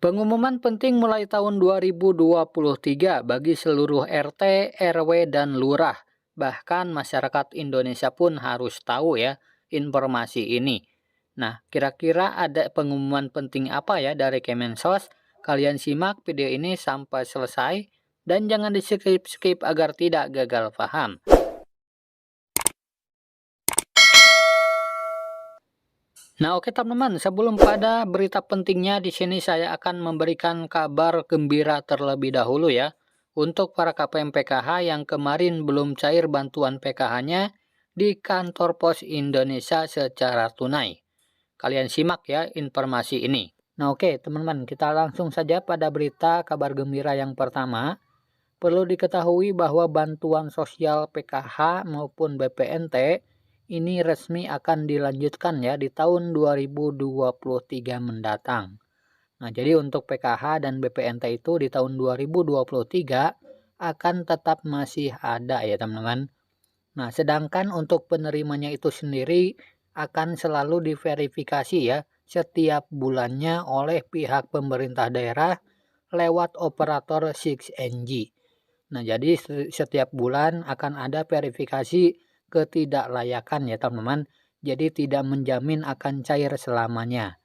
Pengumuman penting mulai tahun 2023 bagi seluruh RT, RW, dan lurah. Bahkan masyarakat Indonesia pun harus tahu ya informasi ini. Nah, kira-kira ada pengumuman penting apa ya dari Kemensos? Kalian simak video ini sampai selesai dan jangan di-skip agar tidak gagal paham. Nah, oke teman-teman, sebelum pada berita pentingnya di sini saya akan memberikan kabar gembira terlebih dahulu ya. Untuk para KPM PKH yang kemarin belum cair bantuan PKH-nya di kantor pos Indonesia secara tunai. Kalian simak ya informasi ini. Nah, oke teman-teman, kita langsung saja pada berita kabar gembira yang pertama. Perlu diketahui bahwa bantuan sosial PKH maupun BPNT ini resmi akan dilanjutkan ya di tahun 2023 mendatang. Nah, jadi untuk PKH dan BPNT itu di tahun 2023 akan tetap masih ada ya teman-teman. Nah, sedangkan untuk penerimanya itu sendiri akan selalu diverifikasi ya setiap bulannya oleh pihak pemerintah daerah lewat operator 6NG. Nah, jadi setiap bulan akan ada verifikasi ketidaklayakan ya teman-teman. Jadi tidak menjamin akan cair selamanya.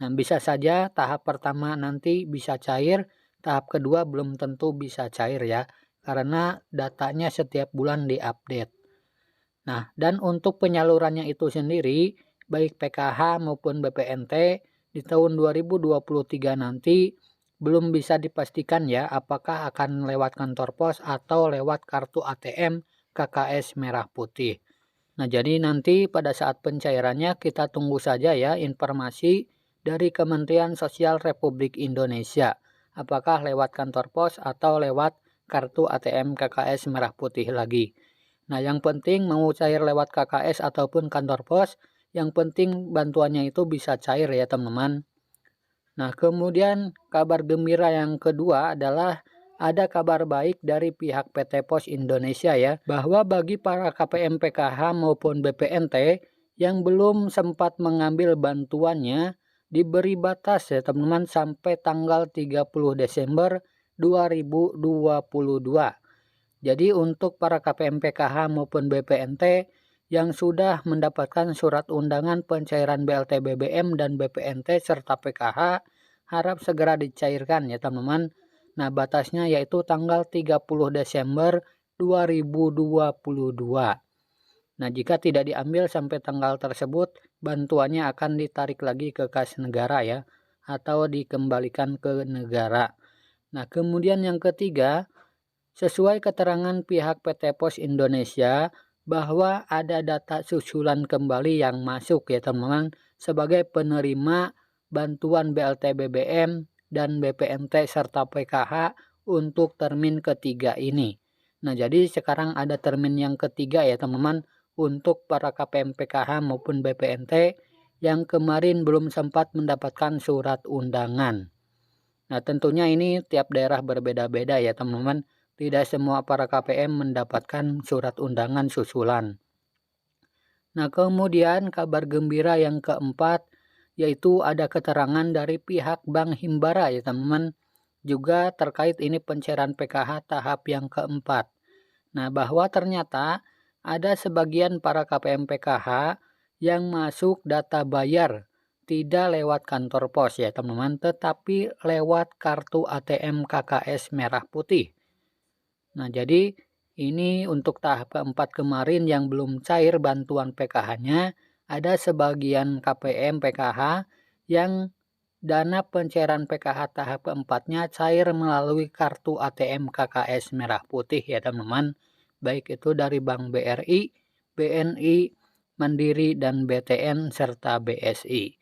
Nah, bisa saja tahap pertama nanti bisa cair, tahap kedua belum tentu bisa cair ya. Karena datanya setiap bulan diupdate. Nah, dan untuk penyalurannya itu sendiri, baik PKH maupun BPNT di tahun 2023 nanti belum bisa dipastikan ya apakah akan lewat kantor pos atau lewat kartu ATM KKS Merah Putih. Nah, jadi nanti pada saat pencairannya kita tunggu saja ya informasi dari Kementerian Sosial Republik Indonesia. Apakah lewat kantor pos atau lewat kartu ATM KKS Merah Putih lagi. Nah, yang penting mau cair lewat KKS ataupun kantor pos, yang penting bantuannya itu bisa cair ya teman-teman. Nah, kemudian kabar gembira yang kedua adalah ada kabar baik dari pihak PT Pos Indonesia ya, bahwa bagi para KPM PKH maupun BPNT yang belum sempat mengambil bantuannya, diberi batas ya teman-teman sampai tanggal 30 Desember 2022. Jadi untuk para KPM PKH maupun BPNT yang sudah mendapatkan surat undangan pencairan BLT BBM dan BPNT serta PKH harap segera dicairkan ya teman-teman. Nah, batasnya yaitu tanggal 30 Desember 2022. Nah, jika tidak diambil sampai tanggal tersebut, bantuannya akan ditarik lagi ke kas negara ya, atau dikembalikan ke negara. Nah, kemudian yang ketiga, sesuai keterangan pihak PT Pos Indonesia, bahwa ada data susulan kembali yang masuk ya teman-teman sebagai penerima bantuan BLT BBM dan BPNT serta PKH untuk termin ketiga ini. Nah, jadi sekarang ada termin yang ketiga ya teman-teman untuk para KPM PKH maupun BPNT yang kemarin belum sempat mendapatkan surat undangan. Nah, tentunya ini tiap daerah berbeda-beda ya teman-teman. Tidak semua para KPM mendapatkan surat undangan susulan. Nah, kemudian kabar gembira yang keempat yaitu ada keterangan dari pihak Bank Himbara ya teman-teman. Juga terkait ini pencairan PKH tahap yang keempat. Nah, bahwa ternyata ada sebagian para KPM PKH yang masuk data bayar tidak lewat kantor pos ya teman-teman, tetapi lewat kartu ATM KKS Merah Putih. Nah, jadi ini untuk tahap keempat kemarin yang belum cair bantuan PKH-nya, ada sebagian KPM PKH yang dana pencairan PKH tahap keempatnya cair melalui kartu ATM KKS Merah Putih ya teman-teman. Baik itu dari Bank BRI, BNI, Mandiri, dan BTN, serta BSI.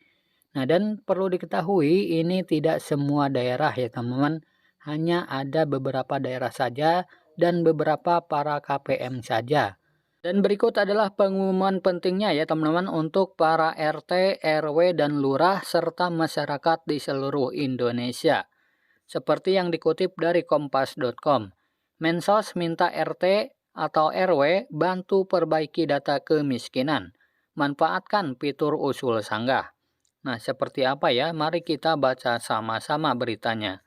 Nah, dan perlu diketahui ini tidak semua daerah ya teman-teman. Hanya ada beberapa daerah saja dan beberapa para KPM saja. Dan berikut adalah pengumuman pentingnya ya teman-teman untuk para RT, RW, dan lurah serta masyarakat di seluruh Indonesia. Seperti yang dikutip dari kompas.com, Mensos minta RT atau RW bantu perbaiki data kemiskinan, manfaatkan fitur usul sanggah. Nah, seperti apa ya? Mari kita baca sama-sama beritanya.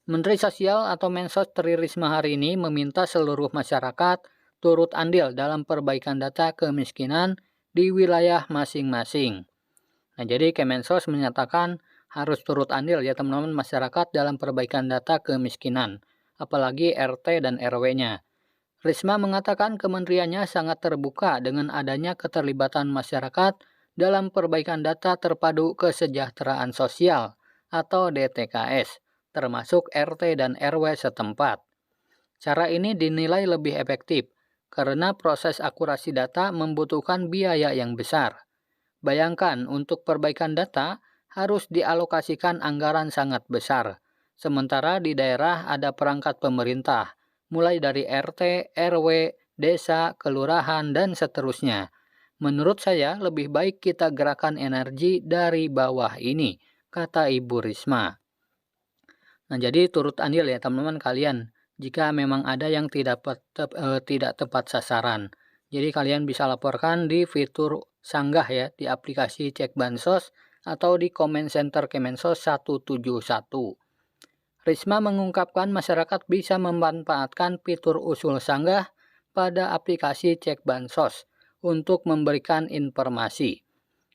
Menteri Sosial atau Mensos Tri Risma hari ini meminta seluruh masyarakat turut andil dalam perbaikan data kemiskinan di wilayah masing-masing. Nah, jadi Kemensos menyatakan harus turut andil ya teman-teman masyarakat dalam perbaikan data kemiskinan, apalagi RT dan RW-nya. Risma mengatakan kementeriannya sangat terbuka dengan adanya keterlibatan masyarakat dalam perbaikan data terpadu kesejahteraan sosial atau DTKS, termasuk RT dan RW setempat. Cara ini dinilai lebih efektif karena proses akurasi data membutuhkan biaya yang besar. Bayangkan untuk perbaikan data harus dialokasikan anggaran sangat besar, sementara di daerah ada perangkat pemerintah, mulai dari RT, RW, desa, kelurahan, dan seterusnya. Menurut saya lebih baik kita gerakan energi dari bawah ini, kata Ibu Risma. Nah, jadi turut andil ya teman-teman kalian jika memang ada yang tidak tepat sasaran. Jadi kalian bisa laporkan di fitur sanggah ya di aplikasi Cek Bansos atau di Comment Center Kemensos 171. Risma mengungkapkan masyarakat bisa memanfaatkan fitur usul sanggah pada aplikasi Cek Bansos untuk memberikan informasi.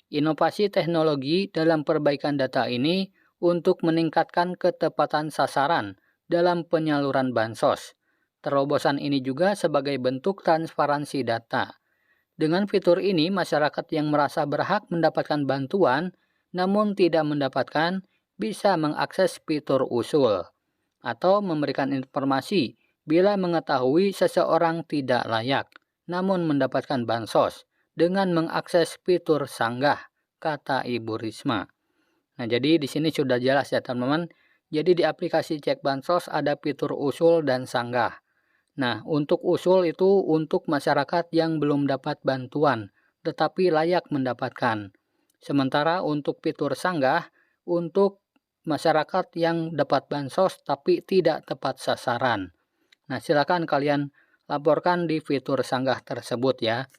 Inovasi teknologi dalam perbaikan data ini untuk meningkatkan ketepatan sasaran dalam penyaluran bansos. Terobosan ini juga sebagai bentuk transparansi data. Dengan fitur ini, masyarakat yang merasa berhak mendapatkan bantuan namun tidak mendapatkan bisa mengakses fitur usul atau memberikan informasi bila mengetahui seseorang tidak layak namun mendapatkan bansos dengan mengakses fitur sanggah, kata Ibu Risma. Nah, jadi di sini sudah jelas ya teman-teman. Jadi di aplikasi Cek Bansos ada fitur usul dan sanggah. Nah, untuk usul itu untuk masyarakat yang belum dapat bantuan, tetapi layak mendapatkan. Sementara untuk fitur sanggah, untuk masyarakat yang dapat bansos tapi tidak tepat sasaran. Nah, silakan kalian laporkan di fitur sanggah tersebut ya.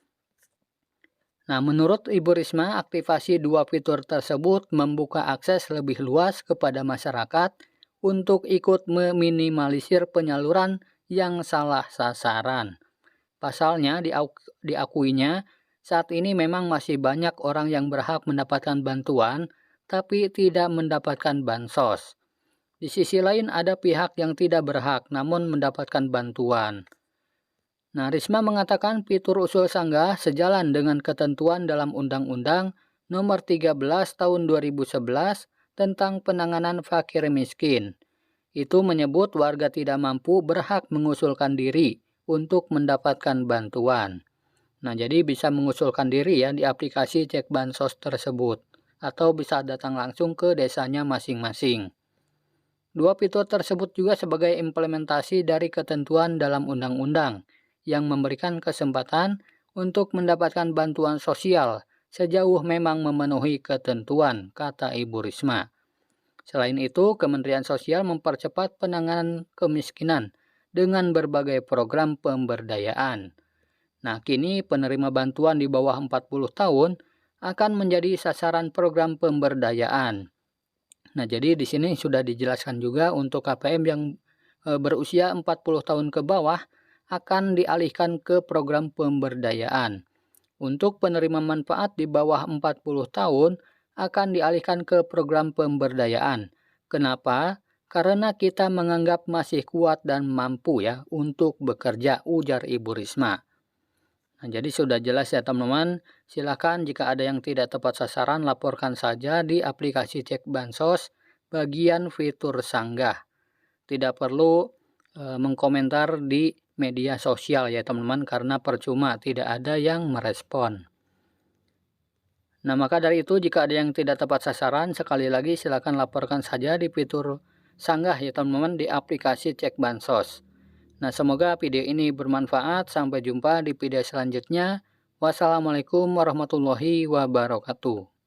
Nah, menurut Ibu Risma, aktivasi dua fitur tersebut membuka akses lebih luas kepada masyarakat untuk ikut meminimalisir penyaluran yang salah sasaran. Pasalnya, diakuinya, saat ini memang masih banyak orang yang berhak mendapatkan bantuan, tapi tidak mendapatkan bansos. Di sisi lain ada pihak yang tidak berhak namun mendapatkan bantuan. Nah, Risma mengatakan fitur usul sanggah sejalan dengan ketentuan dalam Undang-Undang Nomor 13 Tahun 2011 tentang penanganan fakir miskin. Itu menyebut warga tidak mampu berhak mengusulkan diri untuk mendapatkan bantuan. Nah, jadi bisa mengusulkan diri ya di aplikasi Cek Bansos tersebut atau bisa datang langsung ke desanya masing-masing. Dua fitur tersebut juga sebagai implementasi dari ketentuan dalam undang-undang yang memberikan kesempatan untuk mendapatkan bantuan sosial sejauh memang memenuhi ketentuan, kata Ibu Risma. Selain itu, Kementerian Sosial mempercepat penanganan kemiskinan dengan berbagai program pemberdayaan. Nah, kini penerima bantuan di bawah 40 tahun akan menjadi sasaran program pemberdayaan. Nah, jadi di sini sudah dijelaskan juga untuk KPM yang berusia 40 tahun ke bawah akan dialihkan ke program pemberdayaan. Untuk penerima manfaat di bawah 40 tahun akan dialihkan ke program pemberdayaan. Kenapa? Karena kita menganggap masih kuat dan mampu ya untuk bekerja, ujar Ibu Risma. Nah, jadi sudah jelas ya teman-teman. Silakan jika ada yang tidak tepat sasaran laporkan saja di aplikasi Cek Bansos bagian fitur sanggah. Tidak perlu mengkomentar di media sosial ya teman-teman karena percuma tidak ada yang merespon. Nah, maka dari itu jika ada yang tidak tepat sasaran sekali lagi silakan laporkan saja di fitur sanggah ya teman-teman di aplikasi Cek Bansos. Nah, semoga video ini bermanfaat. Sampai jumpa di video selanjutnya. Wassalamualaikum warahmatullahi wabarakatuh.